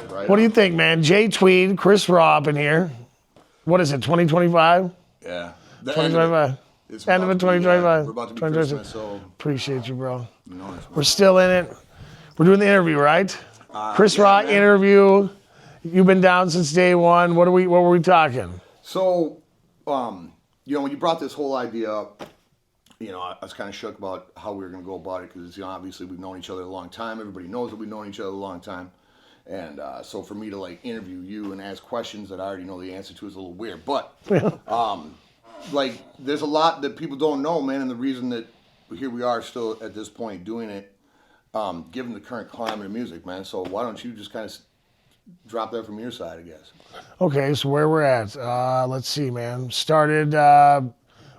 Right. What do you think, man? Jay Tweed, Chris Raww up in here. What is it, 2025? Yeah. 2025. End of it, 2025. We're about to be Christmas, so. Appreciate you, bro. No, We're still in it. We're doing the interview, right? Chris Raww man. interview. You've been down since day one. What were we talking? So, when you brought this whole idea up, I was kind of shook about how we were going to go about it because, obviously we've known each other a long time. Everybody knows that we've known each other a long time. And so for me to, interview you and ask questions that I already know the answer to is a little weird. But, there's a lot that people don't know, man. And the reason that here we are still at this point doing it, given the current climate of music, man. So why don't you just kind of drop that from your side, I guess. Okay, so where we're at. Let's see, man. Started,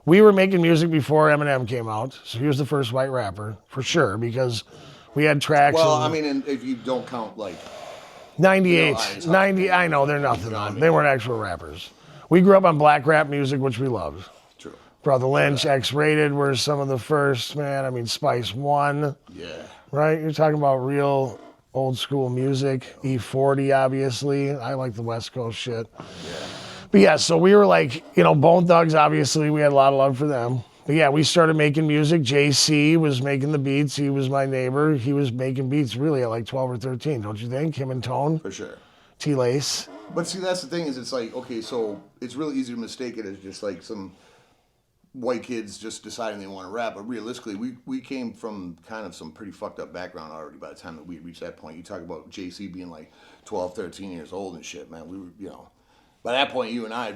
we were making music before Eminem came out. So he was the first white rapper, for sure, because we had tracks. Well, and if you don't count, 98, 90, I know, they're nothing. They weren't actual rappers. We grew up on black rap music, which we loved. True. Brother Lynch, X-Rated were some of the first, man. Spice One. Yeah. Right? You're talking about real old school music. E40, obviously. I like the West Coast shit. Yeah. But yeah, so we were Bone Thugs, obviously. We had a lot of love for them. But yeah, we started making music. JC was making the beats. He was my neighbor. He was making beats really at 12 or 13, don't you think? Him and Tone. For sure. T-Lace. But see, that's the thing is it's okay, so it's really easy to mistake it as just some white kids just deciding they want to rap. But realistically, we came from kind of some pretty fucked up background already by the time that we reached that point. You talk about JC being 12, 13 years old and shit, man. We were, by that point, you and I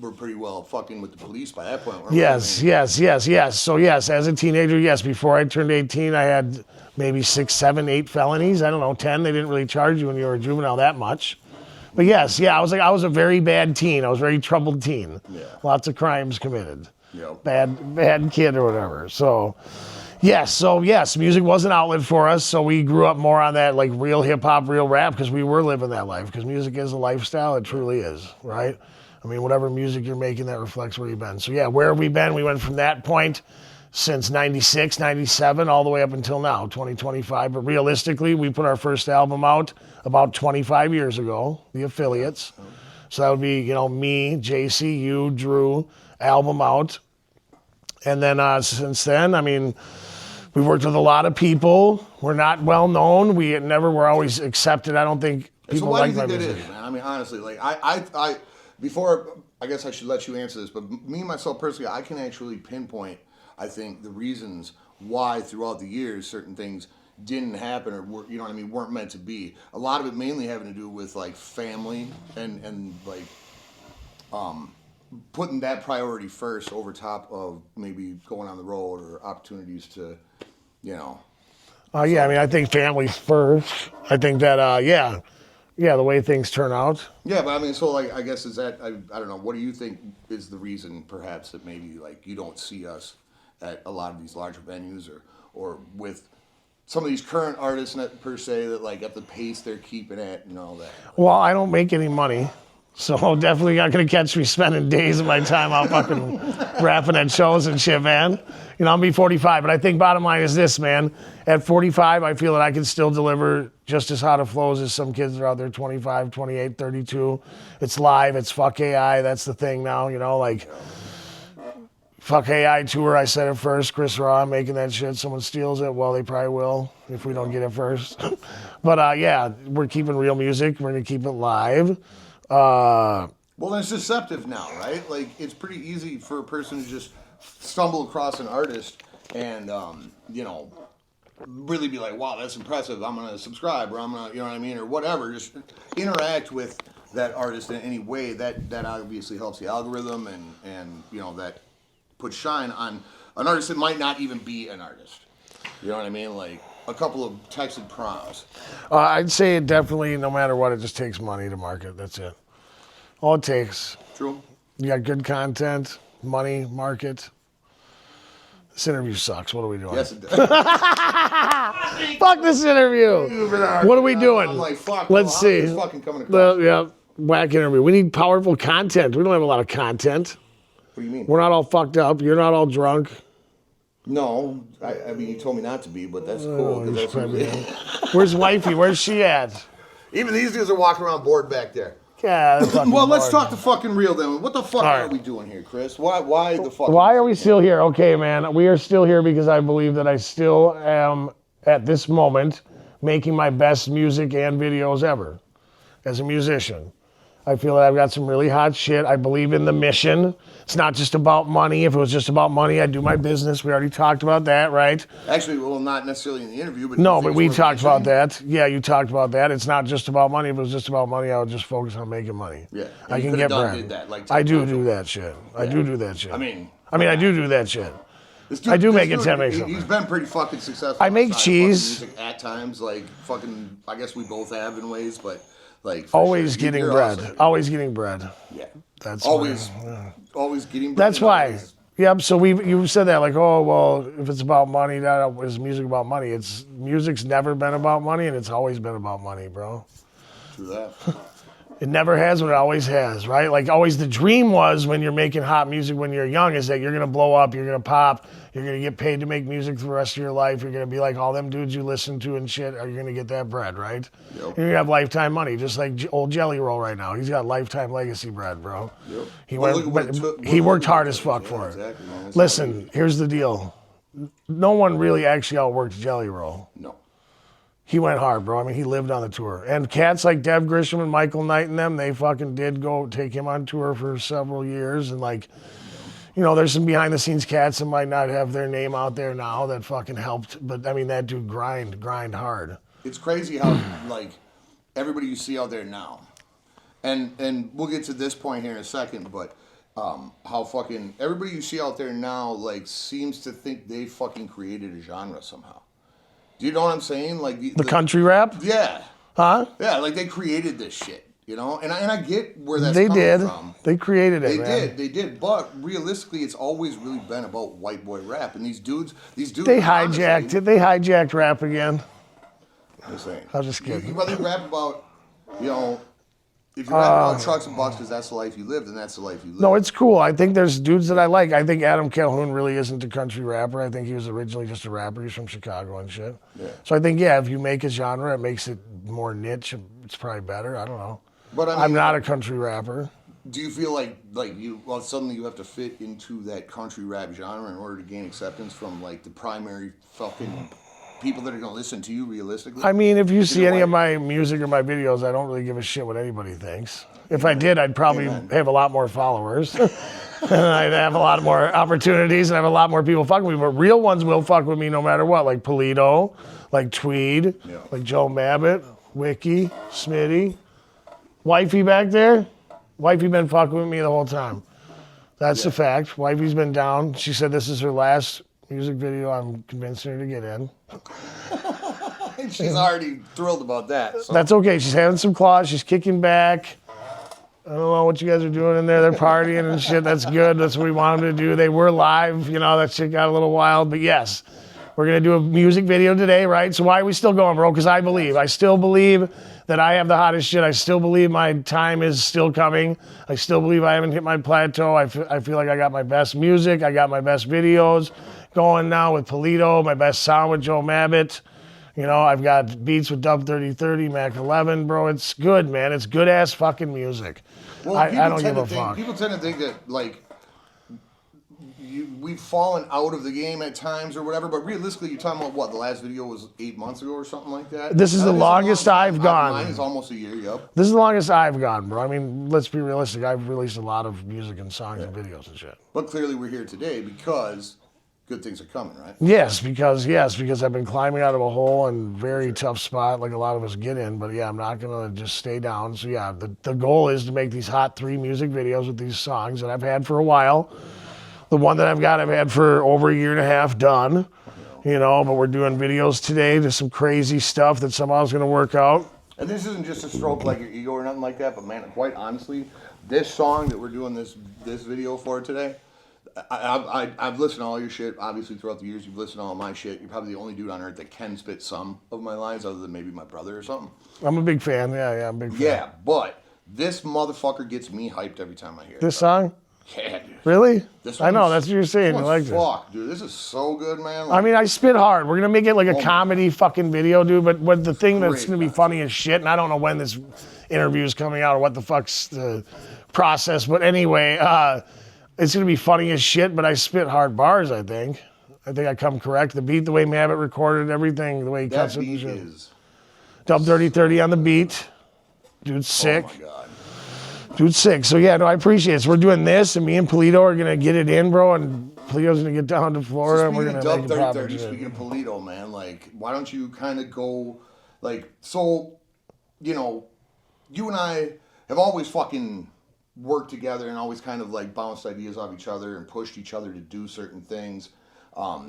were pretty well fucking with the police by that point. Yes. So yes, as a teenager, yes, before I turned 18, I had maybe 6, 7, 8 felonies. I don't know, 10. They didn't really charge you when you were a juvenile that much. But yes, I was a very bad teen. I was a very troubled teen. Yeah. Lots of crimes committed. Yep. Bad kid or whatever. So yes, music was an outlet for us. So we grew up more on that real hip hop, real rap, because we were living that life. Because music is a lifestyle. It truly is, right? Whatever music you're making, that reflects where you've been. So yeah, where have we been? We went from that point since 96, 97, all the way up until now, 2025. But realistically, we put our first album out about 25 years ago, The Affiliates. So that would be, me, JC, you, Drew, album out. And then since then, we worked with a lot of people. We're not well known. We never were always accepted. I don't think people like my music. So why do you think that is, man? Honestly, I before, I guess I should let you answer this, but me, myself, personally, I can actually pinpoint, I think, the reasons why throughout the years certain things didn't happen or weren't meant to be. A lot of it mainly having to do with family and putting that priority first over top of maybe going on the road or opportunities to, I think family first. I think that, the way things turn out. Yeah, but I guess is that, I don't know, what do you think is the reason perhaps that maybe you don't see us at a lot of these larger venues or with some of these current artists per se that at the pace they're keeping at and all that? Well, I don't make any money. So definitely not going to catch me spending days of my time out fucking rapping at shows and shit, man. I'll be 45, but I think bottom line is this, man. At 45, I feel that I can still deliver just as hot of flows as some kids that are out there 25, 28, 32. It's live, it's fuck AI, that's the thing now, fuck AI tour, I said it first, Chris Raww making that shit, someone steals it, well, they probably will if we don't get it first. But we're keeping real music, we're going to keep it live. Well, it's deceptive now, right? It's pretty easy for a person to just stumble across an artist and, really be like, wow, that's impressive. I'm going to subscribe or I'm going to, or whatever. Just interact with that artist in any way. That obviously helps the algorithm and that puts shine on an artist that might not even be an artist. You know what I mean? A couple of texted prompts. I'd say it definitely, no matter what, it just takes money to market. That's it. All it takes. True. You got good content, money, market. This interview sucks. What are we doing? Yes, it does. Fuck this interview. What are we doing? I'm fuck. Let's see. Fucking coming across. Whack interview. We need powerful content. We don't have a lot of content. What do you mean? We're not all fucked up. You're not all drunk. No, you told me not to be, but that's cool. Where's wifey? Where's she at? Even these dudes are walking around bored back there. Yeah. they're fucking Well, let's bored. talk the fucking real then. What the fuck All right. are we doing here, Chris? Why the fuck? Why are we still here? Okay, man. We are still here because I believe that I still am, at this moment, making my best music and videos ever as a musician. I feel that I've got some really hot shit. I believe in the mission. It's not just about money. If it was just about money, I'd do my business. We already talked about that, right? Actually, well, not necessarily in the interview, but No, but we talked about that. Yeah, you talked about that. It's not just about money. If it was just about money, I would just focus on making money. Yeah, and I you can coulda get done- bread. did that, like, I 10 do times do over. that shit. I do that shit. I mean, I do do that shit. this I do this make it 10 make He's something. been pretty fucking successful. I make outside of cheese. fucking music at times, like fucking. I guess we both have in ways, but like for Always sure, getting you're bread. awesome. Always getting bread. Yeah, That's always, always getting. Bread That's and why. always- Yep. So you said that like, oh well, if it's about money, that is music about money. It's music's never been about money, and it's always been about money, bro. True that. It never has, but it always has, right? Like always, the dream was when you're making hot music when you're young is that you're gonna blow up, you're gonna pop, you're gonna get paid to make music for the rest of your life. You're gonna be like all them dudes you listen to and shit. Are you gonna get that bread, right? Yep. You're gonna have lifetime money, just like old Jelly Roll right now. He's got lifetime legacy bread, bro. Yep. He Well, went, look at what it took- he look worked at what hard it as took. fuck Yeah, for it. exactly, man. That's Listen, here's the deal. No one really actually outworked Jelly Roll. No. He went hard, bro. I mean, he lived on the tour. And cats like Dev Grisham and Michael Knight and them, they fucking did go take him on tour for several years. And like, you know, there's some behind the scenes cats that might not have their name out there now that fucking helped. But I mean, that dude grind hard. It's crazy how like everybody you see out there now, and we'll get to this point here in a second, but how fucking everybody you see out there now like seems to think they fucking created a genre somehow. Do you know what I'm saying? Like The country rap? Yeah, Huh? yeah. Like they created this shit, you know. And I get where that's They coming did. from. They created it, They man. did. But realistically, it's always really been about white boy rap, and these dudes. They hijacked it. They hijacked rap again. I'm saying. I'm just kidding. You whether you rap about, you know, if you rap about trucks and bucks because that's the life you live, then that's the life you live. No, it's cool. I think there's dudes that I like. I think Adam Calhoun really isn't a country rapper. I think he was originally just a rapper. He's from Chicago and shit. Yeah. So I think, yeah, if you make a genre, it makes it more niche. It's probably better. I don't know. But I mean, I'm not a country rapper. Do you feel like you suddenly you have to fit into that country rap genre in order to gain acceptance from like the primary fucking people that are gonna listen to you realistically? I mean, if you see Either any of way. my music or my videos, I don't really give a shit what anybody thinks. If I did, I'd probably Amen. have a lot more followers. And I'd have a lot more opportunities and have a lot more people fucking with me. But real ones will fuck with me no matter what. Like Polito, like Tweed, Yeah. like Joe Mabbitt, Wiki, Smitty. Wifey back there? Wifey been fucking with me the whole time. That's a fact. Wifey's been down. She said this is her last music video. I'm convincing her to get in. She's already thrilled about that. So. That's okay. She's having some claws. She's kicking back. I don't know what you guys are doing in there. They're partying and shit. That's good. That's what we want them to do. They were live. You know, that shit got a little wild. But yes, we're going to do a music video today, right? So why are we still going, bro? Because I still believe that I have the hottest shit. I still believe my time is still coming. I still believe I haven't hit my plateau. I feel like I got my best music. I got my best videos going now with Polito, my best sound with Joe Mabbitt. You know, I've got beats with Dub 3030, Mac 11, bro. It's good, man. It's good ass fucking music. Well, I don't tend give to a think, fuck. People tend to think that like we've fallen out of the game at times or whatever, but realistically, you're talking about what the last video was 8 months ago or something like that. This is That the a longest long I've time. gone. Mine is almost a year. Yep. This is the longest I've gone, bro. I mean, let's be realistic. I've released a lot of music and songs and videos and shit. But clearly, we're here today because good things are coming, right? Yes, because I've been climbing out of a hole and very tough spot like a lot of us get in. But yeah, I'm not gonna just stay down. So yeah, the goal is to make these hot 3 music videos with these songs that I've had for a while. The one that I've had for over a year and a half done. You know, but we're doing videos today to some crazy stuff that somehow's gonna work out. And this isn't just a stroke like your ego or nothing like that, but man, quite honestly, this song that we're doing this video for today, I've listened to all your shit. Obviously, throughout the years, you've listened to all my shit. You're probably the only dude on earth that can spit some of my lines, other than maybe my brother or something. I'm a big fan. Yeah, I'm a big fan. Yeah, but this motherfucker gets me hyped every time I hear it. This song? Yeah, dude. Really? This I know, one's- that's what you're saying. I like this. Fuck, dude. This is so good, man. I mean, I spit hard. We're gonna make it like a my comedy fucking video, dude. But what the thing that's Great gonna be concept. funny as shit, and I don't know when this interview is coming out or what the fuck's the process. But anyway, it's gonna be funny as shit. But I spit hard bars. I think I come correct. The beat, the way Mabbott recorded everything, the way he that cuts it. beat and shit. is. Dub 30-30 on the beat. Dude's sick. Oh my god. Dude's sick. So yeah, no, I appreciate it. So we're doing this, and me and Polito are gonna get it in, bro. And Polito's gonna get down to Florida, and we're Speaking gonna of make Dub it proper. 30-30, speaking of Polito, man, like, why don't you kind of go, like, so, you know, you and I have always fucking worked together and always kind of, like, bounced ideas off each other and pushed each other to do certain things.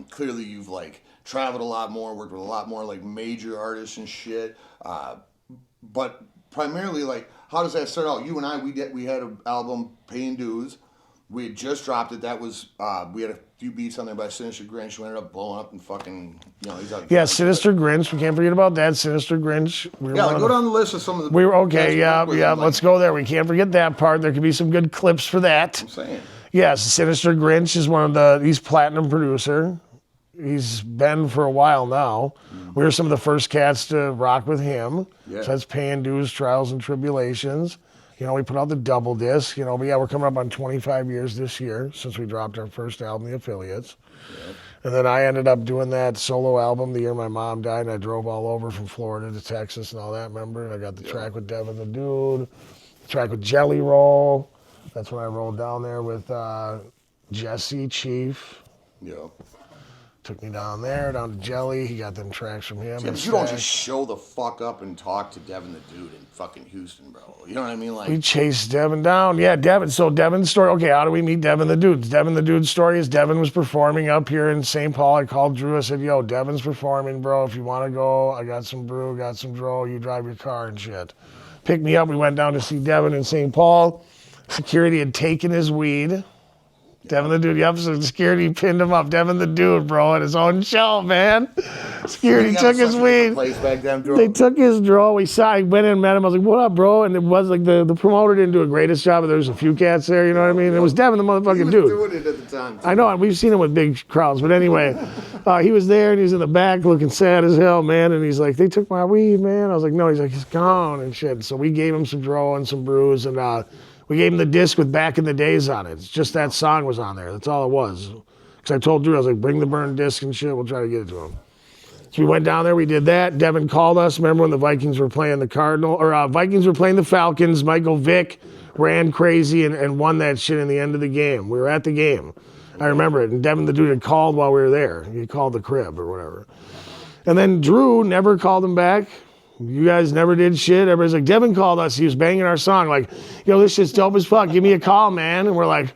Clearly you've, like, traveled a lot more, worked with a lot more, like, major artists and shit. But primarily, like, how does that start out? You and I, we had an album, Paying Dues. We had just dropped it. That was, we had a few beats on there by Sinister Grinch who ended up blowing up and fucking, you know, he's out. Yeah, Sinister Grinch. We can't forget about that. Sinister Grinch. Yeah, like, go down the list of some of the. We were okay. guys Yeah, worked with yeah. and, like, Let's go there. We can't forget that part. There could be some good clips for that. I'm saying. Yes, Sinister Grinch is one of the. He's platinum producer. He's been for a while now. We were some of the first cats to rock with him. Yeah. So that's Paying Dues, Trials and Tribulations. You know, we put out the double disc. You know, but yeah, we're coming up on 25 years this year since we dropped our first album, The Affiliates. Yep. And then I ended up doing that solo album the year my mom died, and I drove all over from Florida to Texas and all that, remember? And I got the track with Devin the Dude, the track with Jelly Roll. That's when I rolled down there with Jesse Chief. Yeah. Took me down there, down to Jelly. He got them tracks from him. Yeah, and but you don't Stack. just show the fuck up and talk to Devin the Dude in fucking Houston, bro. You know what I mean? Like, We chased Devin down. Yeah, Devin. So Devin's story. Okay, how do we meet Devin the Dude? Devin the Dude's story is Devin was performing up here in St. Paul. I called Drew. I said, yo, Devin's performing, bro. If you want to go, I got some brew, got some dro. You drive your car and shit. Picked me up. We went down to see Devin in St. Paul. Security had taken his weed. Devin the Dude, yep, so security pinned him up. Devin the Dude, bro, at his own show, man. Security took his weed. Place back then, bro. They took his draw. We saw. I went in and met him. I was like, "What up, bro?" And it was like the promoter didn't do a greatest job, but there was a few cats there. You know what I mean? It was Devin the He motherfucking was dude. doing it at the time. Too. I know. We've seen him with big crowds, but anyway, he was there and he's in the back looking sad as hell, man. And he's like, "They took my weed, man." I was like, "No." He's like, "It's gone and shit." So we gave him some draw and some brews, and we gave him the disc with Back in the Days on it. It's just that song was on there. That's all it was. Because I told Drew, I was like, "Bring the burned disc and shit. We'll try to get it to him." So we went down there, we did that. Devin called us. Remember when the Vikings were playing the Vikings were playing the Falcons. Michael Vick ran crazy and won that shit in the end of the game. We were at the game. I remember it. And Devin the Dude had called while we were there. He called the crib or whatever. And then Drew never called him back. You guys never did shit. Everybody's like, Devin called us. He was banging our song. Like, yo, this shit's dope as fuck. Give me a call, man. And we're like,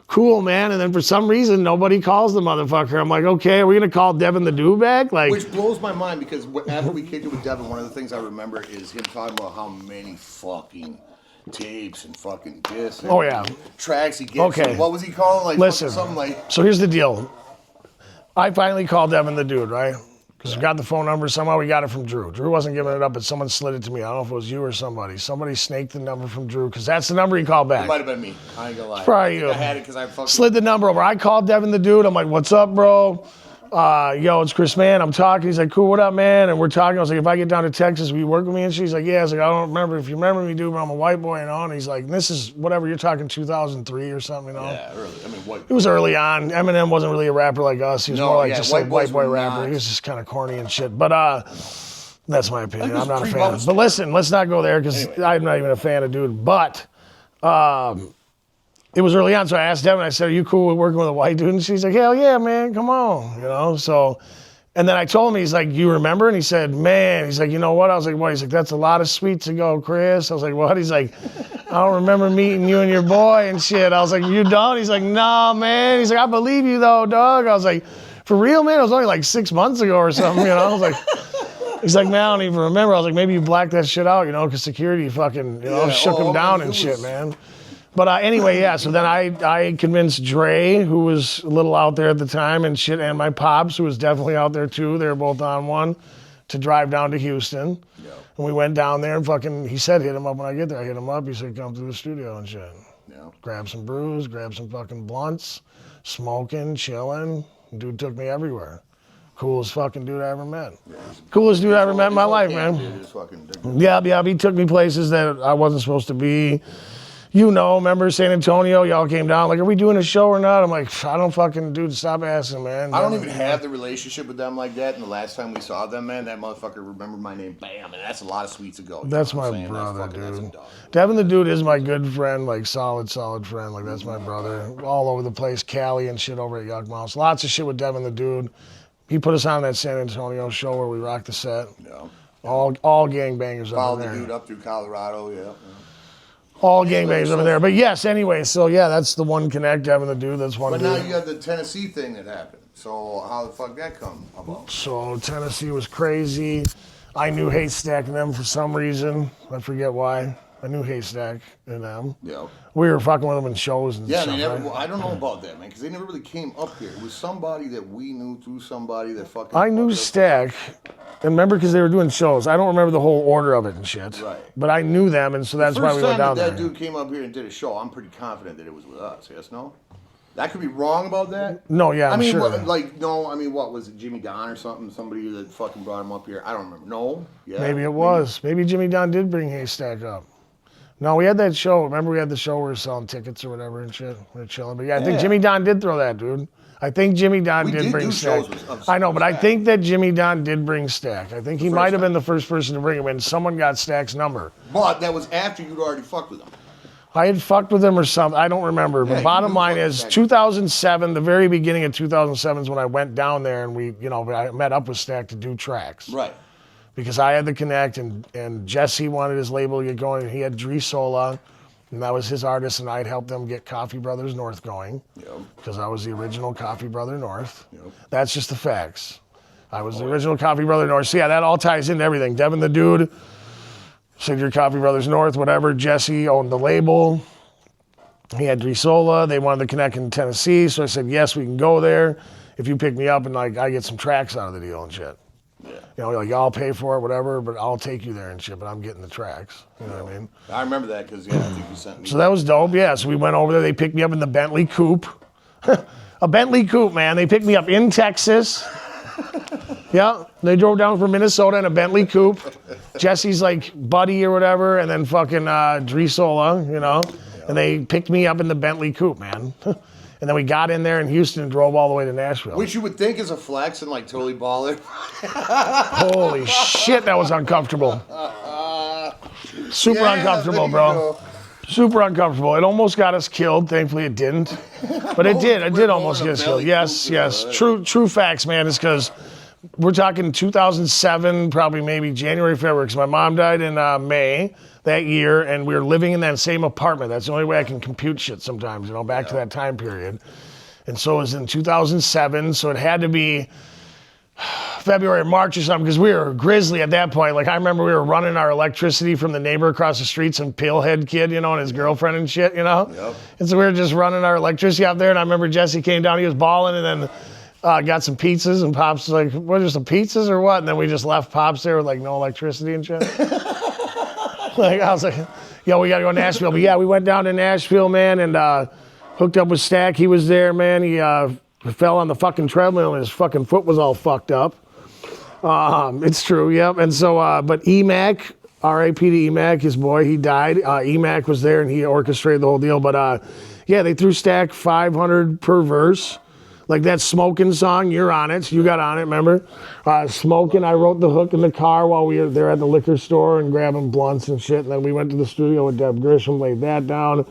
cool, man. And then for some reason, nobody calls the motherfucker. I'm like, okay, are we going to call Devin the Dude back? Like, Which blows my mind because after we kicked it with Devin, one of the things I remember is him talking about how many fucking tapes and fucking discs and Oh, yeah. tracks he gets. Okay. What was he calling? Like, Listen. something like. So here's the deal. I finally called Devin the Dude, right? Because we got the phone number. Somehow we got it from Drew. Drew wasn't giving it up, but someone slid it to me. I don't know if it was you or somebody. Somebody snaked the number from Drew because that's the number he called back. It might have been me. I ain't gonna lie. Probably I think you. I had it because I fucking. Slid the number over. I called Devin the Dude. I'm like, what's up, bro? Yo, it's Chris, man. I'm talking. He's like, cool, what up, man? And we're talking. I was like, if I get down to Texas, will you work with me? And she's like, yeah. I was like, I don't remember. If you remember me, dude, but I'm a white boy, you know? And he's like, this is whatever. You're talking 2003 or something, you know? Yeah, early. I mean, what? It was early on. Eminem wasn't really a rapper like us. He was No, more like yeah, just white a white boys boy were rapper. not. He was just kind of corny and shit. But that's my opinion. it was I'm not a fan. pre-Most. But listen, let's not go there because Anyway. I'm not even a fan of Dude. But it was early on, so I asked Devin. I said, "Are you cool with working with a white dude?" And she's like, "Hell yeah, man, come on," you know. So, and then I told him, he's like, "You remember?" And he said, "Man," he's like, "You know what?" I was like, "What?" He's like, "That's a lot of sweets ago, Chris." I was like, "What?" He's like, "I don't remember meeting you and your boy and shit." I was like, "You don't?" He's like, "Nah, man." He's like, "I believe you though, dog." I was like, "For real, man?" It was only like 6 months ago or something, you know. I was like. He's like, man, I don't even remember. I was like, maybe you blacked that shit out, you know, because security fucking, you know, Yeah, shook him down it and was- shit, man. But anyway, yeah, so then I convinced Dre, who was a little out there at the time, and shit, and my pops, who was definitely out there too, they were both on one, to drive down to Houston. Yeah. And we went down there and fucking, he said, hit him up when I get there. I hit him up. He said, come to the studio and shit. Yeah. Grab some brews, grab some fucking blunts, smoking, chilling. Dude took me everywhere. Coolest fucking dude I ever met. Yeah, Coolest dude I ever met in my life, man. Yeah, he took me places that I wasn't supposed to be. You know, remember San Antonio? Y'all came down, like, are we doing a show or not? I'm like, I don't fucking, dude, stop asking, man. I don't even have the relationship with them like that. And the last time we saw them, man, that motherfucker remembered my name, bam, and that's a lot of sweets ago. That's my brother, dude. Devin the dude is my good friend, like, solid friend. Like, that's my brother. All over the place, Cali and shit over at Yuck Mouse. Lots of shit with Devin the dude. He put us on that San Antonio show where we rocked the set. Yeah. All gangbangers Followed over there. the dude up through Colorado, yeah. All gangbangers over there. But yes, anyway, so yeah, that's the one connect, Devin the dude. That's one But dude. now you got the Tennessee thing that happened. So how the fuck that come about? So Tennessee was crazy. I knew Haystack and them for some reason. I forget why. I knew Haystack and them. Yeah. We were fucking with them in shows and Yeah, stuff. they never. Right? Well, I don't know about that, man, because they never really came up here. It was somebody that we knew through somebody that fucking. I knew Stack, and remember because they were doing shows. I don't remember the whole order of it and shit. Right. But I knew them, and so that's why we went down there. First time that dude came up here and did a show, I'm pretty confident that it was with us. Yes, no. I could be wrong about that. No, yeah, I mean, sure. What was it, Jimmy Don or something? Somebody that fucking brought him up here. I don't remember. No. Yeah. Maybe it was. Maybe Jimmy Don did bring Haystack up. No, we had that show. Remember we had the show where we were selling tickets or whatever and shit? We were chilling. But yeah, I think Jimmy Don did throw that, dude. I think Jimmy Don did bring Stack. I know, but I think that Jimmy Don did bring Stack. I think he might have been the first person to bring him in. Someone got Stack's number. But that was after you'd already fucked with him. I had fucked with him or something. I don't remember. But bottom line is 2007, the very beginning of 2007 is when I went down there and I met up with Stack to do tracks. Right. Because I had the connect and Jesse wanted his label to get going. And he had Drisola, and that was his artist, and I'd helped them get Coffee Brothers North going. Yep. Because I was the original Coffee Brother North. Yep. That's just the facts. I was the original Coffee Brother North. So yeah, that all ties into everything. Devin the dude said you're Coffee Brothers North, whatever. Jesse owned the label. He had Drisola. They wanted to connect in Tennessee, so I said, yes, we can go there if you pick me up and like I get some tracks out of the deal and shit. Yeah. Like I'll pay for it, whatever, but I'll take you there and shit, but I'm getting the tracks. You know what I mean? I remember that because, I think you sent me. So that was dope, yeah. So we went over there. They picked me up in the Bentley Coupe. A Bentley Coupe, man. They picked me up in Texas. Yeah. They drove down from Minnesota in a Bentley Coupe. Jesse's like buddy or whatever, and then fucking Drisola, And they picked me up in the Bentley Coupe, man. And then we got in there in Houston and drove all the way to Nashville. Which you would think is a flex and like totally baller. Holy shit, that was uncomfortable. Super uncomfortable, bro. Super uncomfortable. It almost got us killed. Thankfully, it didn't. But it did. It did almost get us killed. Yes. True facts, man. It's because we're talking 2007, probably maybe January, February, because my mom died in May that year, and we were living in that same apartment. That's the only way I can compute shit sometimes, back to that time period. And so it was in 2007, so it had to be February or March or something, because we were grizzly at that point. Like, I remember we were running our electricity from the neighbor across the street, some palehead kid, and his girlfriend and shit, Yep. And so we were just running our electricity out there, and I remember Jesse came down, he was balling, and then got some pizzas, and Pops was like, what, just some pizzas or what? And then we just left Pops there with, like, no electricity and shit. Like, I was like, we got to go to Nashville. But yeah, we went down to Nashville, man, and hooked up with Stack. He was there, man. He fell on the fucking treadmill and his fucking foot was all fucked up. It's true, yep. And so, but EMAC, R.I.P. to EMAC, his boy, he died. EMAC was there and he orchestrated the whole deal. But yeah, they threw Stack 500 per verse. Like that Smoking song, you're on it. You got on it, remember? Smoking, I wrote the hook in the car while we were there at the liquor store and grabbing blunts and shit. And then we went to the studio with Deb Grisham, laid that down.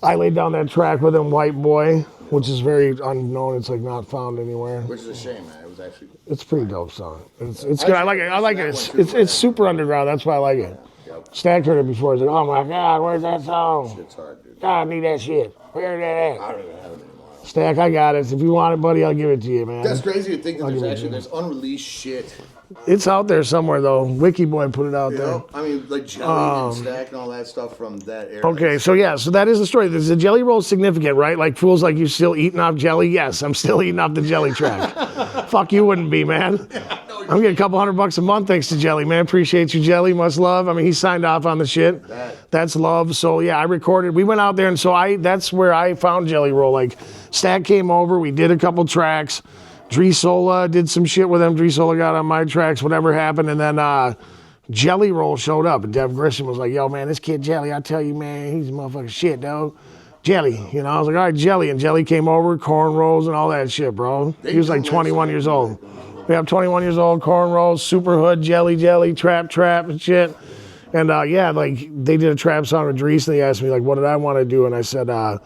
I laid down that track with him, White Boy, which is very unknown. It's like not found anywhere. Which is a shame, man. It was actually. It's a pretty dope song. It's good. I like it. I like it. It's super underground. That's why I like it. Yep. Stack heard it before. He's like, oh my God, where's that song? Shit's hard, dude. God, I need that shit. Where's that at? I don't even have it anymore. Stack, I got it. If you want it, buddy, I'll give it to you, man. That's crazy to think that there's unreleased shit. It's out there somewhere, though. Wiki Boy put it out there. I mean, like Jelly and Stack and all that stuff from that era. Okay, so that is the story. The Jelly Roll is significant, right? Like, fools like you still eating off jelly? Yes, I'm still eating off the jelly track. Fuck, you wouldn't be, man. I'm getting a couple $100 a month thanks to Jelly, man. Appreciate you, Jelly. Much love. I mean, he signed off on the shit. That's love. So yeah, I recorded. We went out there, and so that's where I found Jelly Roll. Like, Stack came over. We did a couple tracks. Dre Sola did some shit with him. Dre Sola got on my tracks. Whatever happened, and then Jelly Roll showed up, and Dev Grisham was like, "Yo, man, this kid Jelly, I tell you, man, he's a motherfucking shit, dog." Jelly, you know, I was like, all right, Jelly. And Jelly came over, cornrows and all that shit, bro. He was like 21 years old. We have 21 years old, cornrows, super hood, jelly, trap and shit. And yeah, like they did a trap song with Drees, and they asked me like, what did I want to do? And I said, I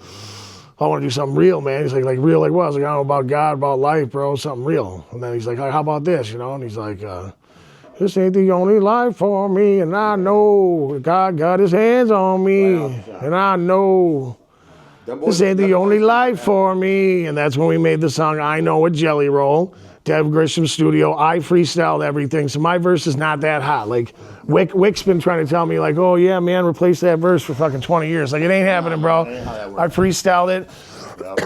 want to do something real, man. He's like real like what? I was like, I don't know, about God, about life, bro, something real. And then he's like, how about this, you know? And he's like, this ain't the only life for me, and I know God got his hands on me, and I know this ain't the only life for me. And that's when we made the song I Know with Jelly Roll. Dev Grisham studio. I freestyled everything. So my verse is not that hot. Like, Wick's been trying to tell me, like, oh, yeah, man, replace that verse for fucking 20 years. Like, it ain't happening, bro. I freestyled it.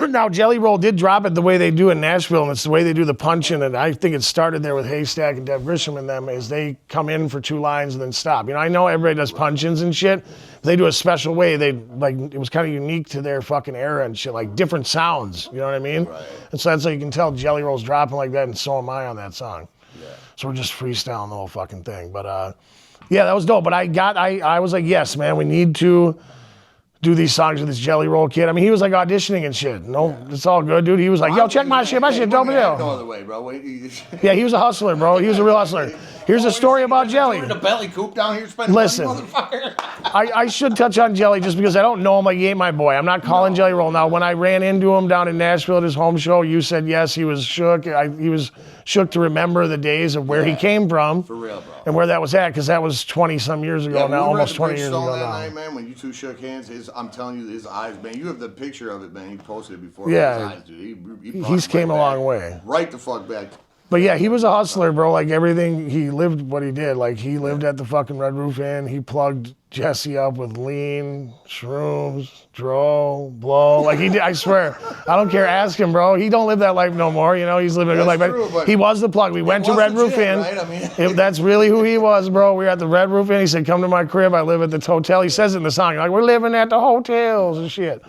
Now, Jelly Roll did drop it the way they do in Nashville, and it's the way they do the punching, and I think it started there with Haystack and Dev Grisham and them, is they come in for 2 lines and then stop. You know, I know everybody does punch-ins and shit. They do a special way. They, like, it was kind of unique to their fucking era and shit, like different sounds, you know what I mean? Right. And so that's how you can tell Jelly Roll's dropping like that, and so am I on that song. Yeah. So we're just freestyling the whole fucking thing. But, yeah, that was dope. But I was like, yes, man, we need to do these songs with this Jelly Roll kid. I mean, he was like auditioning and shit. No, it's all good, dude. He was like, yo, check my shit dope as hell. No other way, bro. Yeah, he was a hustler, bro. He was a real hustler. Here's a story about Jelly. In the belly coop down here spending Listen, money, motherfucker. I should touch on Jelly just because I don't know him like he ain't my boy. I'm not calling Jelly Roll. Now, when I ran into him down in Nashville at his home show, you said yes, he was shook. He was shook to remember the days of where he came from. For real, bro. And where that was at, because that was 20-some years ago now, almost 20 years ago that now. night, man, when you two shook hands, I'm telling you, his eyes, man, you have the picture of it, man. He posted it before. Yeah. His eyes, dude. He's came a long way. Right the fuck back. But yeah, he was a hustler, bro. Like everything, he lived what he did. Like he lived at the fucking Red Roof Inn. He plugged Jesse up with lean, shrooms, dro, blow. Like he did, I swear. I don't care. Ask him, bro. He don't live that life no more. You know, he's living a good life. But he was the plug. We went to Red Roof Inn. Right? I mean, that's really who he was, bro. We were at the Red Roof Inn. He said, come to my crib. I live at the hotel. He says it in the song. Like, we're living at the hotels and shit.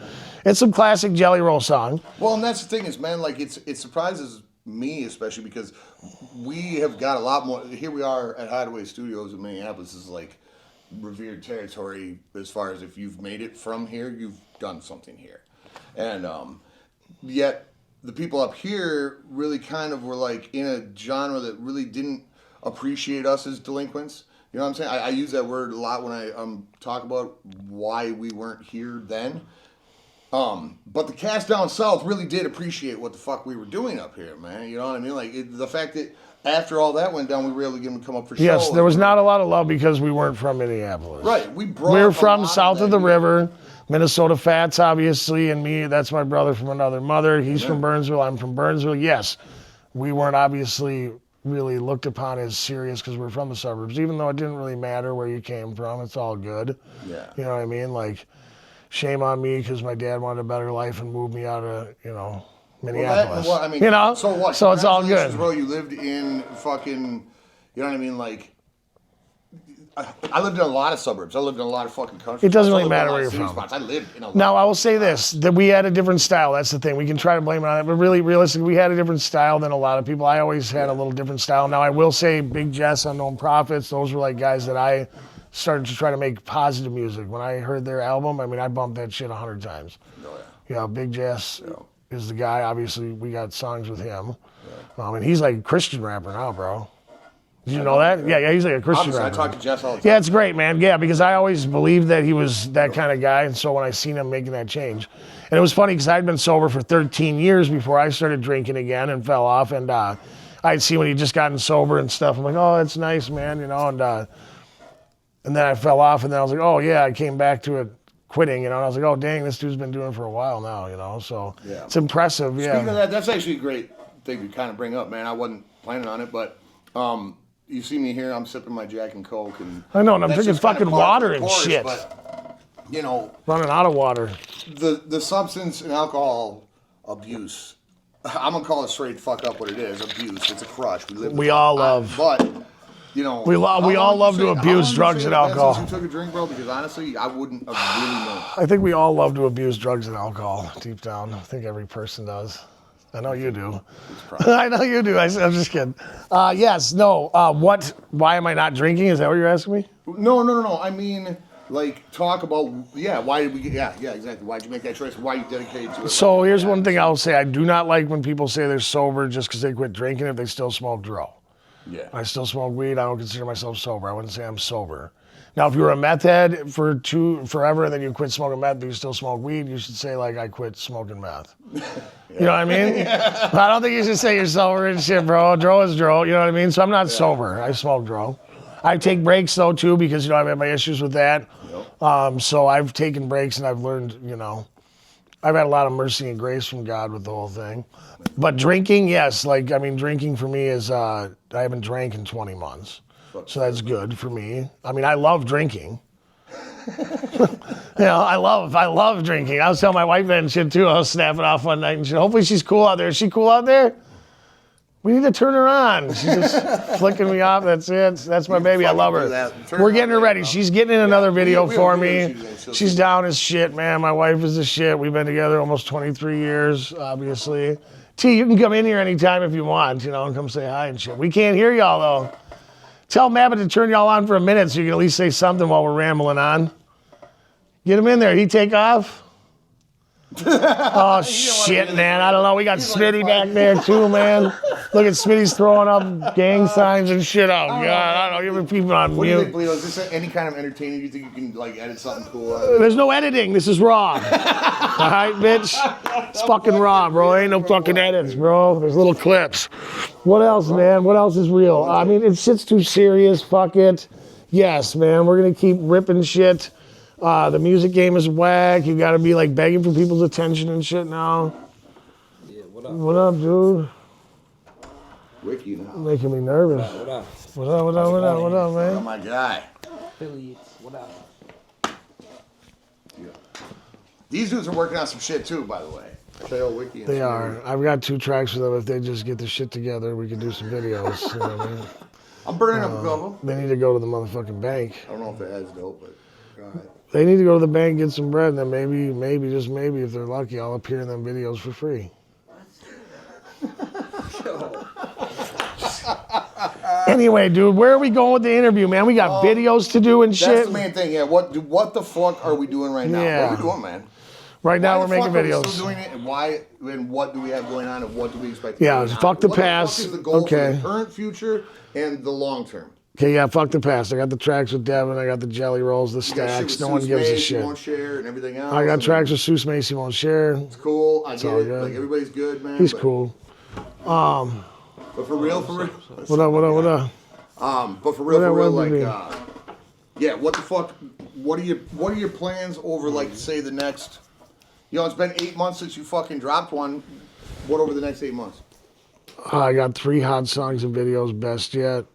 It's some classic Jelly Roll song. Well, and that's the thing is, man, like it surprises me, especially because we have got a lot more. Here we are at Hideaway Studios in Minneapolis. This is like revered territory as far as if you've made it from here, you've done something here. And yet the people up here really kind of were like in a genre that really didn't appreciate us as delinquents. You know what I'm saying? I use that word a lot when I talk about why we weren't here then. But the cast down south really did appreciate what the fuck we were doing up here, man. You know what I mean? Like the fact that after all that went down, we were able to get them to come up for shows. Yes, there was not a lot of love because we weren't from Minneapolis. Right. We're from south of the river. Minnesota Fats, obviously, and me, that's my brother from another mother. He's from Burnsville, I'm from Burnsville. Yes, we weren't obviously really looked upon as serious because we're from the suburbs, even though it didn't really matter where you came from. It's all good. Yeah. You know what I mean? Like, shame on me because my dad wanted a better life and moved me out of, you know, Minneapolis. Well, I mean, you know? So what? So it's all good. Bro, you lived in fucking, you know what I mean? Like, I lived in a lot of suburbs. I lived in a lot of fucking country. It doesn't really matter where you're from. I lived in a lot. Now, I will say this, that we had a different style. That's the thing. We can try to blame it on that, but really, realistically, we had a different style than a lot of people. I always had a little different style. Now, I will say Big Jess, Unknown Prophets, those were like guys that I started to try to make positive music. When I heard their album, I mean, I bumped that shit 100 times. Oh, yeah. You know, Big Jess is the guy. Obviously, we got songs with him. Yeah. And he's like a Christian rapper now, bro. Did you know that? Yeah, he's like a Christian rapper. I talk to Jess all the time. Yeah, it's great, man. Yeah, because I always believed that he was that kind of guy, and so when I seen him making that change. And it was funny because I'd been sober for 13 years before I started drinking again and fell off, and I'd see when he'd just gotten sober and stuff. I'm like, oh, that's nice, man, you know, and then I fell off, and then I was like, oh, yeah, I came back to it quitting, you know, and I was like, oh, dang, this dude's been doing it for a while now, you know, so it's impressive, Speaking of that, that's actually a great thing to kind of bring up, man. I wasn't planning on it, but you see me here, I'm sipping my Jack and Coke, and I know, and I'm drinking fucking water and shit. But, running out of water. The substance and alcohol abuse I'm gonna call it straight fuck up what it is. Abuse. It's a crush. We all love. But you know, we all love to abuse drugs and alcohol. Since you took a drink, bro, because honestly, I wouldn't have really known. I think we all love to abuse drugs and alcohol deep down. I think every person does. I know you do. I know you do. I'm just kidding. Yes. No. Why am I not drinking? Is that what you're asking me? No. I mean, like, talk about, why did we get, exactly. Why'd you make that choice? Why you dedicated to it? So here's one thing I'll say. I do not like when people say they're sober just because they quit drinking if they still smoke Raww. Yeah. I still smoke weed. I don't consider myself sober. I wouldn't say I'm sober. Now, if you were a meth head forever and then you quit smoking meth but you still smoke weed, you should say, like, I quit smoking meth. You know what I mean? Yeah. I don't think you should say you're sober and shit, bro. Dro is Dro. You know what I mean? So I'm not sober. I smoke Dro. I take breaks, though, too, because, I've had my issues with that. Yep. So I've taken breaks and I've learned, I've had a lot of mercy and grace from God with the whole thing. But drinking, yes. Drinking for me is, I haven't drank in 20 months. So that's good for me. I mean, I love drinking. I love drinking. I was telling my wife that and shit too. I was snapping off one night and shit. Hopefully she's cool out there. Is she cool out there? We need to turn her on. She's just flicking me off. That's it. That's my baby. I love her. We're getting her ready. She's getting in another video for me. She's down as shit, man. My wife is the shit. We've been together almost 23 years, obviously. T, you can come in here anytime if you want, and come say hi and shit. We can't hear y'all, though. Tell Mabbott to turn y'all on for a minute so you can at least say something while we're rambling on. Get him in there. He take off? Oh, shit, man. I don't know. We got Smitty back there, too, man. Look at Smitty's throwing up gang signs and shit. Oh, God. I don't know. You're people on what mute. What do you think, Leo? Is this any kind of entertaining? Do you think you can, edit something cool out of it? There's no editing. This is raw. All right, bitch? It's fucking raw, bro. Ain't no fucking edits, bro. There's little clips. What else, man? What else is real? I mean, it's shit's too serious. Fuck it. Yes, man. We're going to keep ripping shit. The music game is whack. You got to be begging for people's attention and shit now. Yeah, what up? What up, dude? Ricky now. Making me nervous. What up? What up, man? Oh, my guy. Affiliates, what up? Yeah. These dudes are working on some shit too, by the way. Trail Wiki. They are. I've got 2 tracks for them. If they just get the shit together, we can do some videos. You know what I mean? I'm burning up a couple. They need to go to the motherfucking bank. I don't know if it has dope, but go ahead. They need to go to the bank, get some bread, and then maybe, just maybe, if they're lucky, I'll appear in them videos for free. Anyway, dude, where are we going with the interview, man? We got videos to do and shit. That's the main thing, yeah. What the fuck are we doing right now? Yeah. What are we doing, man? Right now, we're making videos. Are we still doing it, and why? And what do we have going on, and what do we expect? Yeah, fuck the past. What is the goal Okay. for the current, future, and the long term? Okay, yeah, fuck the past. I got the tracks with Devin. I got the jelly rolls, the You got shit stacks. with No one Seuss gives a Mace, shit. You won't share and everything else. I got tracks with Seuss Macy won't share. It's cool. I get all it. good. Everybody's good, man. He's cool. But for real. What up? But for real, What yeah. What the fuck? What are your plans over say the next? It's been 8 months since you fucking dropped one. What over the next 8 months? I got 3 hot songs and videos, best yet.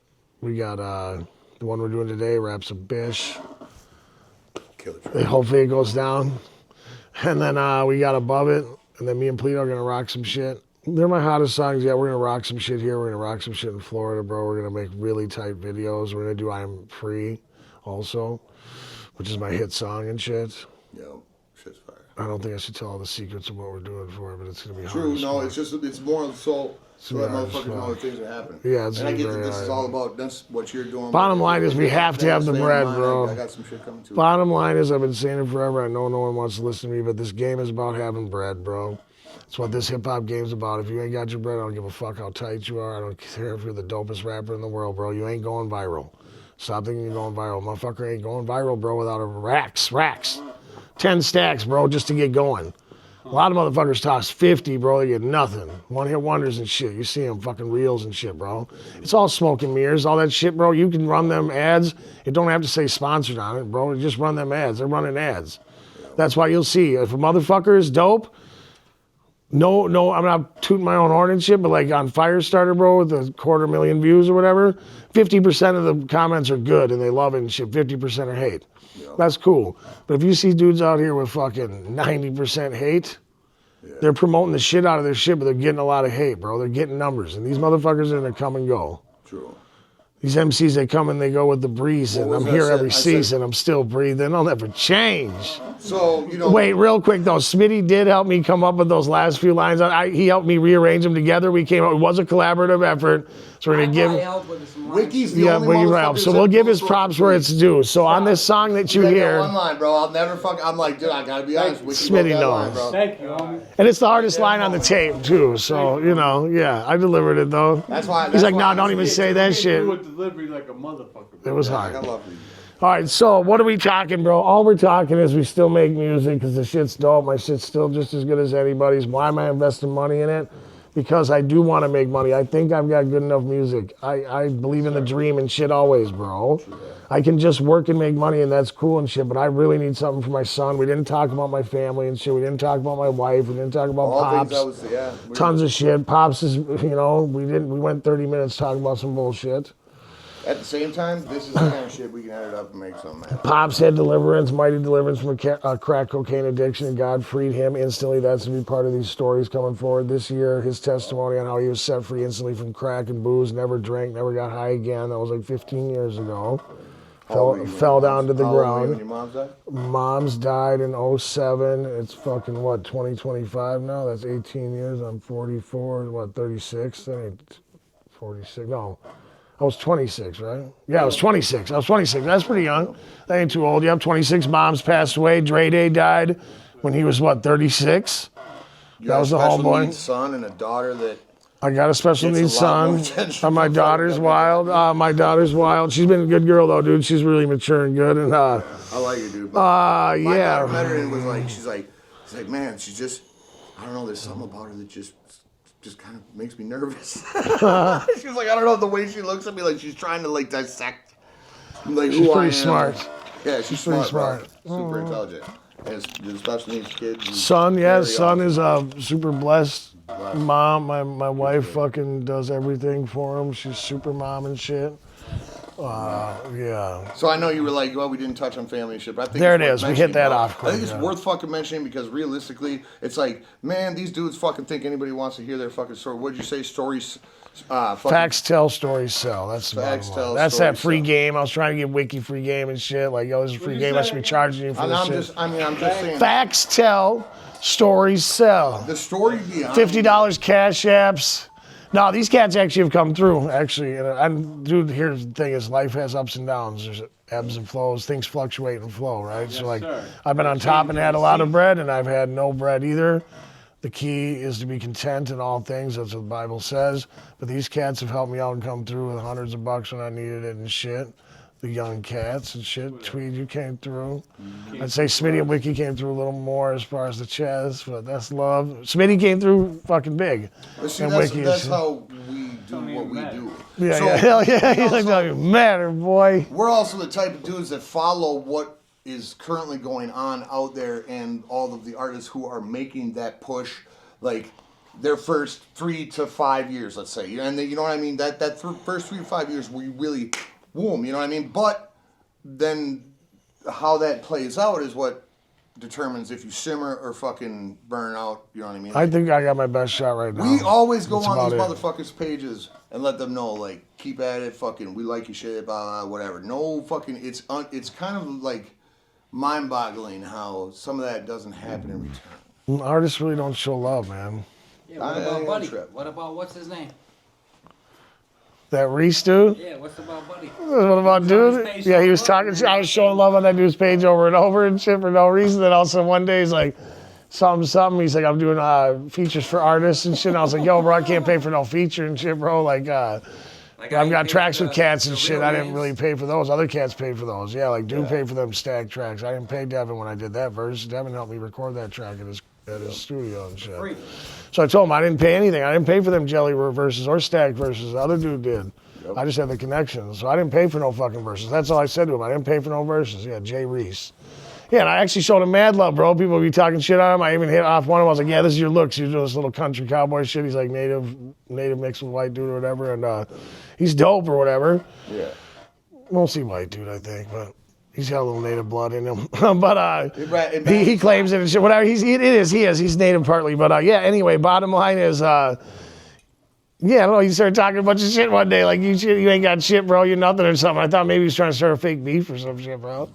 We got the one we're doing today, Raps a Bish. Kill the track. Hopefully it goes down. And then we got Above It. And then me and Pleto are going to rock some shit. They're my hottest songs. Yeah, we're going to rock some shit here. We're going to rock some shit in Florida, bro. We're going to make really tight videos. We're going to do I'm Free also, which is my hit song and shit. Yo, shit's fire. I don't think I should tell all the secrets of what we're doing for it, but it's going to be True, hard. no, it's more so that hard as motherfuckers know fuck. that things are happening. Yeah, it's and I get that very this is hard. all about that's what you're doing. Bottom line is we have to have the Stay in bread, mind. bro. I got some shit coming too. Bottom line is I've been saying it forever. I know no one wants to listen to me, but this game is about having bread, bro. That's what this hip-hop game's about. If you ain't got your bread, I don't give a fuck how tight you are. I don't care if you're the dopest rapper in the world, bro. You ain't going viral. Stop thinking you're going viral. Motherfucker ain't going viral, bro, without a racks. 10 stacks, bro, just to get going. A lot of motherfuckers toss 50, bro. They get nothing. One-hit wonders and shit. You see them fucking reels and shit, bro. It's all smoke and mirrors. All that shit, bro. You can run them ads. It don't have to say sponsored on it, bro. Just run them ads. They're running ads. That's why you'll see. If a motherfucker is dope, no, I'm not tooting my own horn and shit, but on Firestarter, bro, with 250,000 views or whatever, 50% of the comments are good and they love it and shit. 50% are hate. That's cool. But if you see dudes out here with fucking 90% hate, They're promoting the shit out of their shit, but they're getting a lot of hate, bro. They're getting numbers. And these motherfuckers are going to come and go. True. These MCs, they come and they go with the breeze, and What I'm was here that every said? I season. I'm still breathing. I'll never change. So, you know. Wait, real quick though, Smitty did help me come up with those last few lines. He helped me rearrange them together. We came up. It was a collaborative effort, so we're gonna give. Wiki's the Yeah, only Wiki motherfucker help. So that we'll give goes his props where it's due. So on this song that you That hear, one line, bro. I'll never fuck. I'm like, dude, I gotta be honest. Wiki Smitty wrote that line, knows. bro. Thank you, homie. and it's the hardest line on the tape too. So you know, yeah, I delivered it though. That's why. He's like, why no, don't even say that shit. With delivery like a motherfucker. It was I hard. love you. All right, so what are we talking, bro? All we're talking is we still make music because the shit's dope. My shit's still just as good as anybody's. Why am I investing money in it? Because I do want to make money. I think I've got good enough music. I believe in the dream and shit always, bro. I can just work and make money and that's cool and shit, but I really need something for my son. We didn't talk about my family and shit. We didn't talk about my wife. We didn't talk about All Pops. things I was, yeah. Tons of shit. Pops is, we went 30 minutes talking about some bullshit. At the same time, this is the kind of shit we can edit up and make something happen. Pops had deliverance, mighty deliverance from a crack cocaine addiction, and God freed him instantly. That's to be part of these stories coming forward this year. His testimony on how he was set free instantly from crack and booze, never drank, never got high again. That was like 15 years ago. Fell down to the ground. When your mom's died? Mom's died in 07. It's fucking, what, 2025 now? That's 18 years. I'm 44. What, 36? That ain't 46. No. I was 26, right? Yeah, I was 26. That's pretty young. That ain't too old. Yep, 26. Mom's passed away. Dre Day died when he was, what, 36? That was the homeboy. Son and a daughter that. I got a special Gets a needs lot more son. attention My from daughter's fucking wild. My daughter's wild. She's been a good girl, though, dude. She's really mature and good. And I like her, dude. My daughter yeah. met her and was like, she's like, man, she's just, I don't know, there's something about her that just kind of makes me nervous. She's like, I don't know, the way she looks at me, like she's trying to like dissect, like She's who I am. pretty smart. Yeah, she's pretty smart. smart. Super intelligent. And the special needs kids. Son, yeah, very son awesome. is super blessed. Mom, my wife fucking does everything for him. She's super mom and shit. Yeah. So I know you were like, well, we didn't touch on family and shit, but I think There it's it worth is. We mentioning, hit that bro. off I think it's quick, worth fucking mentioning because realistically, it's like, man, these dudes fucking think anybody wants to hear their fucking story. What'd you say? Stories. Fucking Facts tell, stories sell. That's the Facts bottom line. tell, That's that stories free sell. game. I was trying to get Wiki free game and shit. Like, yo, this is a free game. I should be charging you for this shit. I'm just saying. Facts tell, stories sell. The story behind $50 cash apps. No, these cats actually have come through, actually. And dude, here's the thing is life has ups and downs. There's ebbs and flows. Things fluctuate and flow, right? So like sir. I've been on top and had a lot of bread, and I've had no bread either. The key is to be content in all things. That's what the Bible says. But these cats have helped me out and come through with hundreds of bucks when I needed it and shit. The young cats and shit. Tweed, you came through. I'd say Smitty and Wiki came through a little more as far as the chest, but that's love. Smitty came through fucking big. But see, and that's, Wiki that's is- how we do what we do. Yeah, So, yeah, hell yeah. He's like, also- don't even matter, boy. We're also the type of dudes that follow what is currently going on out there and all of the artists who are making that push, like their first 3 to 5 years, let's say. And you know what I mean? That first 3 to 5 years we really, boom, you know what I mean? But then how that plays out is what determines if you simmer or fucking burn out, you know what I mean? I think I got my best shot right now. We always go That's on these about it. motherfuckers' pages and let them know, like, keep at it, fucking, we like your shit, blah, blah, whatever. No fucking, it's kind of like mind-boggling how some of that doesn't happen in return. Artists really don't show love, man. Yeah, what I about ain't Buddy? tripping. What about what's his name? That Reese dude? Yeah, what's about Buddy? What about his dude? page Yeah, he was showing talking. love. I was showing love on that dude's page over and over and shit for no reason. Then all of a sudden one day he's like, something. He's like, I'm doing features for artists and shit. And I was like, yo, bro, I can't pay for no feature and shit, bro. Like, I've got tracks with cats and shit. I didn't really pay for those. Other cats paid for those. Yeah, like Dude paid for them stack tracks. I didn't pay Devin when I did that verse. Devin helped me record that track at his studio and shit. Free. So I told him I didn't pay anything. I didn't pay for them jelly verses or stack verses. The other dude did. I just had the connections. So I didn't pay for no fucking verses. That's all I said to him. I didn't pay for no verses. Yeah, Jay Reese. Yeah, and I actually showed him mad love, bro. People be talking shit on him. I even hit off one of them. I was like, yeah, this is your looks. You're doing this little country cowboy shit. He's like native mixed with white dude or whatever. And he's dope or whatever. Yeah. Mostly white dude, I think. But He's got a little native blood in him. But he He claims it and shit. Whatever. He is. He's native partly. But yeah, anyway, bottom line is, yeah, I don't know. He started talking a bunch of shit one day. Like, you ain't got shit, bro. You're nothing or something. I thought maybe he was trying to start a fake beef or some shit, bro.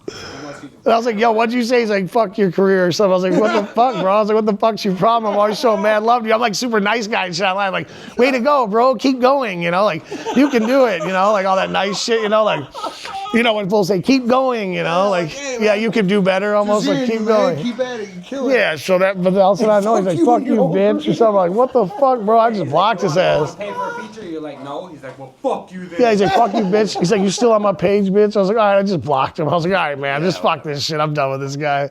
And I was like, yo, what'd you say? He's like, fuck your career or something. I was like, what the fuck, bro? I was like, what the fuck's your problem? I'm always showing mad love to you. I'm like super nice guy and shit. I'm like, way to go, bro. Keep going, you know? Like, you can do it, you know? Like, all that nice shit, you know? Like, you know, when people say, keep going, you know? Like, yeah, you can do better almost. Like, keep going. Keep at it. You kill it. Yeah, so that, but also I know he's like, fuck you, bitch, or something. I'm like, what the fuck, bro? I just blocked his ass. Pay for a feature, you're like, no. He's like, well, fuck you then. Yeah, he's like, fuck you, bitch. He's like, you still on my page, bitch? I was like, all right, I just blocked him. I was like, all right, man, just fuck this shit. I'm done with this guy.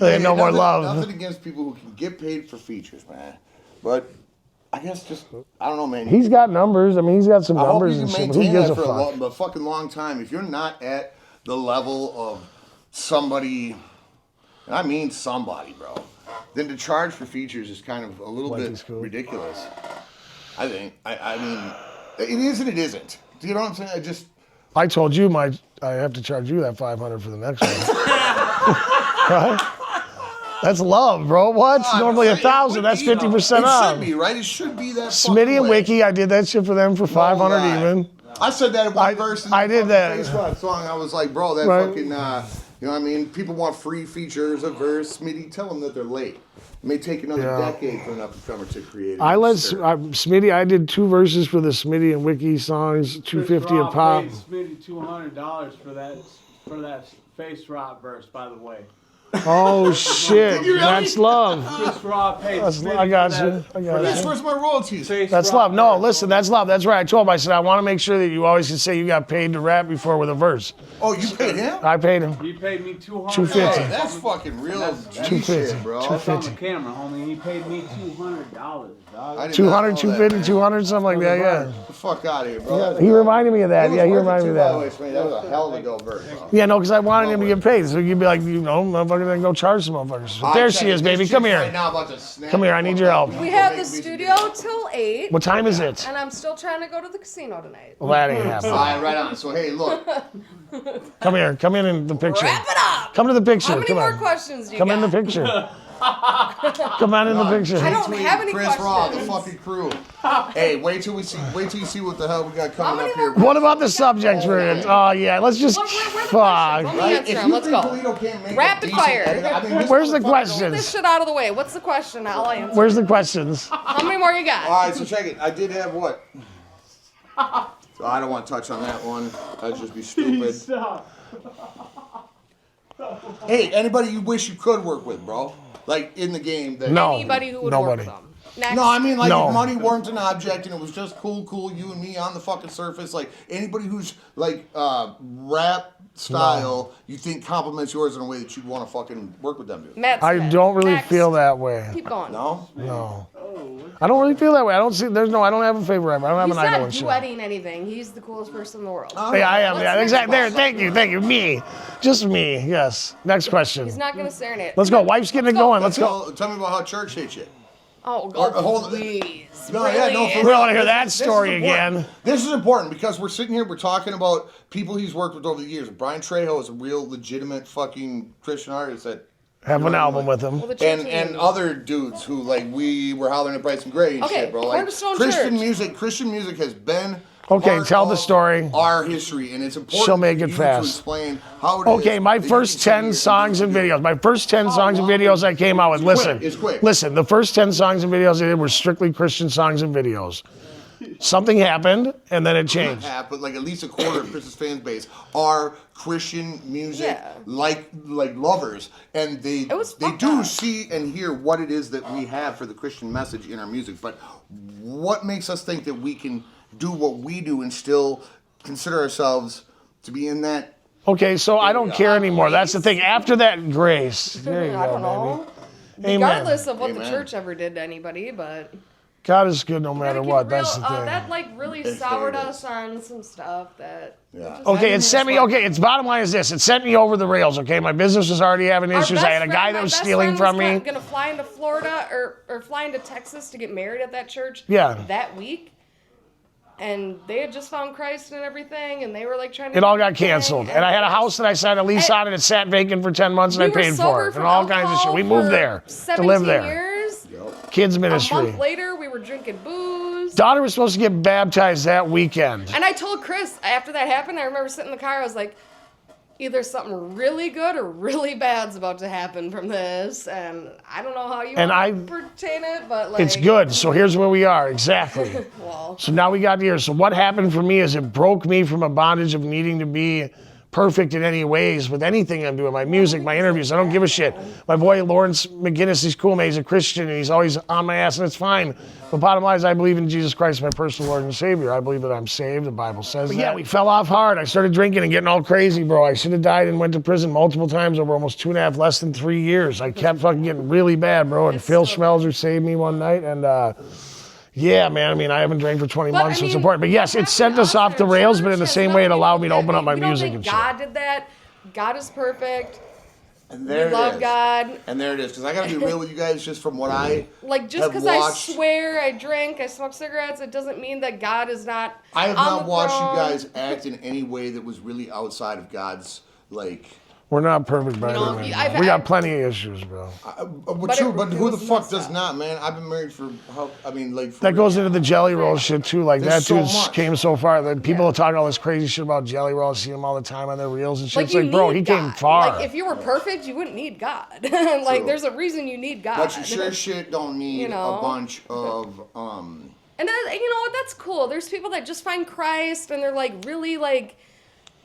There ain't no more love. Nothing against people who can get paid for features, man. But I guess just, I don't know, man. He's got numbers. I mean, he's got some I hope numbers you and can shit. But who maintain gives that a for fuck? a fucking long time. If you're not at the level of somebody, and I mean somebody, bro, then to charge for features is kind of a little bit ridiculous. I think. I mean, it is and it isn't. Do you know what I'm saying? I told you I have to charge you that $500 for the next one. Right? That's love, bro. What? Normally $1,000. That's 50% off. It should be, right? It should be that. Smitty and Wiki, I did that shit for them for $500 even. I said that in one verse in I did that. Facebook song. I was like, bro, that fucking, you know what I mean? People want free features, a verse. Smitty, tell them that they're late. It may take another decade for an up-and-comer to create it. Smitty, I did 2 verses for the Smitty and Wiki songs, $250 a pop. Paid Smitty $200 for that face rock verse, by the way. Oh shit, that's love. Chris Raww paid Smitty I got for you. that- I got That's you. where's my royalties. Face That's rock love. No, verse. listen, that's love. That's right. I told him, I said, I want to make sure that you always can say you got paid to rap before with a verse. Oh, you paid him? I paid him. He paid me $200. $250. Hey, that's fucking real G $250. shit, bro. That's on the camera, homie. He paid me $200, dog. I did 200, not know that, 250, man. 200, something like that, yeah. Get the fuck out of here, bro. He reminded me of that. Yeah, he reminded me of By the way, that. Smitty, that was a hell of a dope verse, bro. Yeah, no, because I wanted him to get paid. So you'd be like, you know, motherfucker, then go charge some motherfuckers. So there she is, baby. Come here. Come here, I need your help. We have the studio till 8, What time is it? and I'm still trying to go to the casino tonight. Well, that ain't All happening. right, right on. So, hey, look. Come here. Come in the picture. Wrap it up! Come to the picture. How many Come more on. questions do you Come got? in the picture. Come on in the picture. I don't Tweed, have any Chris Raww, the questions. fucking crew. Hey, wait till you see what the hell we got coming How up many here. more What about the subject for it? Oh, yeah. Let's just. Where are the Fuck. questions? Let me Right? answer If them. you Let's think go. Toledo can't make Rapid a decent fire. edit, I mean, this Where's the motherfucker questions? This shit out of the way. What's the question? I'll answer. Where's the questions? How many more you got? All right, so check it. I did have what? So I don't want to touch on that one. That'd just be stupid. Stop. Hey, anybody you wish you could work with, bro? Like in the game. That, No. Anybody who would Nobody. work with them. Next. No, I mean like No. if money weren't an object and it was just cool, you and me on the fucking surface. Like anybody who's like rap style, you think compliments yours in a way that you'd want to fucking work with them, dude. Matt I Smith. don't really Next. feel that way. Keep going. No? No. I don't really feel that way. I don't have a favorite rapper. I don't have He's an idol not and shit. duetting anything. He's the coolest person in the world. Yeah, I am. Let's Yeah, next exactly. There. question. Thank you. Me. Just me. Yes. Next question. He's not gonna serenade. Let's go. Wife's getting it going. Let's go. Tell me about how church hit you. Oh, Or- God, hold- please. No, yeah, no, for We don't want to hear This that is story important. again. This is important because we're sitting here, we're talking about people he's worked with over the years. Brian Trejo is a real legitimate fucking Christian artist that Have an album with him. Well, the church and team. other dudes who like we were hollering at Bryson Gray and Okay, shit, bro. Like Cornerstone Christian Church. music has been Okay, part tell the of story. Our history, and it's important. She'll make for it you fast. To explain how it is Okay, my that you first continue 10 to songs do and what you do. videos. My first 10 songs and videos I came out with. Listen. It's quick. Listen, the first 10 songs and videos I did were strictly Christian songs and videos. Something happened, and then it changed. Half, but like at least a quarter of Chris's fan base are Christian music Yeah. like lovers, and they was they fucked do up. see and hear what it is that we have for the Christian message in our music. But what makes us think that we can do what we do and still consider ourselves to be in that? Okay, so I don't care anymore. That's the thing. After that, grace. There you I go, don't know. baby. Amen. Regardless of what Amen. the church ever did to anybody, but God is good no gotta matter keep what. it That's real. the thing. That like really It's soured there it us on some stuff that. Yeah. Okay, it sent me. Okay, its bottom line is this: it sent me over the rails. Okay, my business was already having Our issues. I had a best guy friend- that my was best stealing friend from me. was gonna fly into Florida or fly into Texas to get married at that church. Yeah. That week, and they had just found Christ and everything, and they were like trying to. It all do got their thing, canceled. And I had a house that I signed a lease on, and it sat vacant for 10 months, and I we were paid for sober it. And from all kinds of shit. alcohol We moved for there to 17 live there. Years. Kids A ministry. month later, we were drinking booze. Daughter was supposed to get baptized that weekend. And I told Chris after that happened, I remember sitting in the car, I was like, either something really good or really bad's about to happen from this. And I don't know how you And want to pertain it, but like. It's good. So here's where we are. Exactly. Well, So now we got here. So what happened for me is it broke me from a bondage of needing to be perfect in any ways with anything I'm doing, my music, my interviews. I don't give a shit. My boy Lawrence McGinnis, he's cool, man. He's a Christian, and he's always on my ass, and it's fine. The bottom line is I believe in Jesus Christ, my personal Lord and Savior. I believe that I'm saved. The Bible says that. Yeah, we fell off hard. I started drinking and getting all crazy, bro. I should have died and went to prison multiple times over almost 2.5, less than 3 years. I kept fucking getting really bad, bro. And Phil Schmelzer saved me one night, and yeah, man. I mean, I haven't drank for 20 but, months. I mean, It's important. But yes, it happened sent to us off the in rails, church but in the has same way, it nothing allowed to me do to with open that. up my We don't music think and shit. God did that. God is perfect. And there We love it is. God. And there it is. Because I got to be real with you guys, just from what I Like, just have because I watched. swear, I drink, I smoke cigarettes, it doesn't mean that God is not. I have on not the watched throne. you guys act in any way that was really outside of God's, like. We're not perfect by know, any means. I've- We got I've- plenty of issues, bro. But True, it- but it who the was fuck messed does up. not, man? I've been married for how? I mean, like. For That goes into the jelly roll shit too. Like There's that so dude much. came so far that people talk all this crazy shit about jelly roll. I see him all the time on their reels and shit. Like, It's you like, bro, need he came God. far. Like, if you were perfect, you wouldn't need God. Like, True. there's a reason you need God. But you sure shit don't need You know? a bunch of And that, you know what? That's cool. There's people that just find Christ and they're like really like,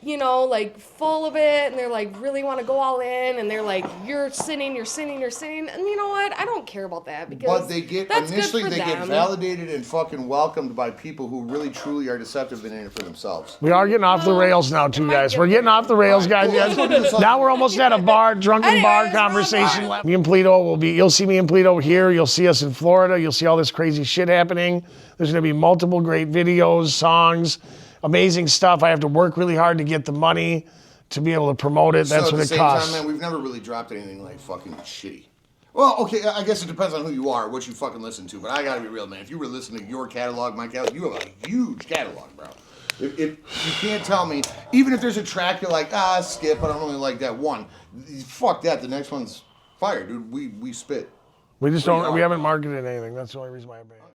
you know, like full of it, and they're like really want to go all in, and they're like, you're sinning, you're sinning, you're sinning. And you know what? I don't care about that because But they get that's initially good for they get them. validated and fucking welcomed by people who really truly are deceptive and in it for themselves. We are getting off the rails now, too, might guys. get We're getting there. off the rails, guys. Cool. Let's go do this. Now we're almost at a bar, drunken bar Anyways, we're conversation. on bar. Me and Polito will be. You'll see me and Polito here. You'll see us in Florida. You'll see all this crazy shit happening. There's going to be multiple great videos, songs, amazing stuff. I have to work really hard to get the money to be able to promote it. That's so what at the it same costs. time, man, we've never really dropped anything like fucking shitty. Well, okay, I guess it depends on who you are, what you fucking listen to. But I gotta be real, man. If you were listening to your catalog, my catalog, you have a huge catalog, bro. If you can't tell me, even if there's a track you're like, skip, I don't really like that one. Fuck that. The next one's fire, dude. We spit. We just don't. We haven't marketed anything. That's the only reason why I bring it.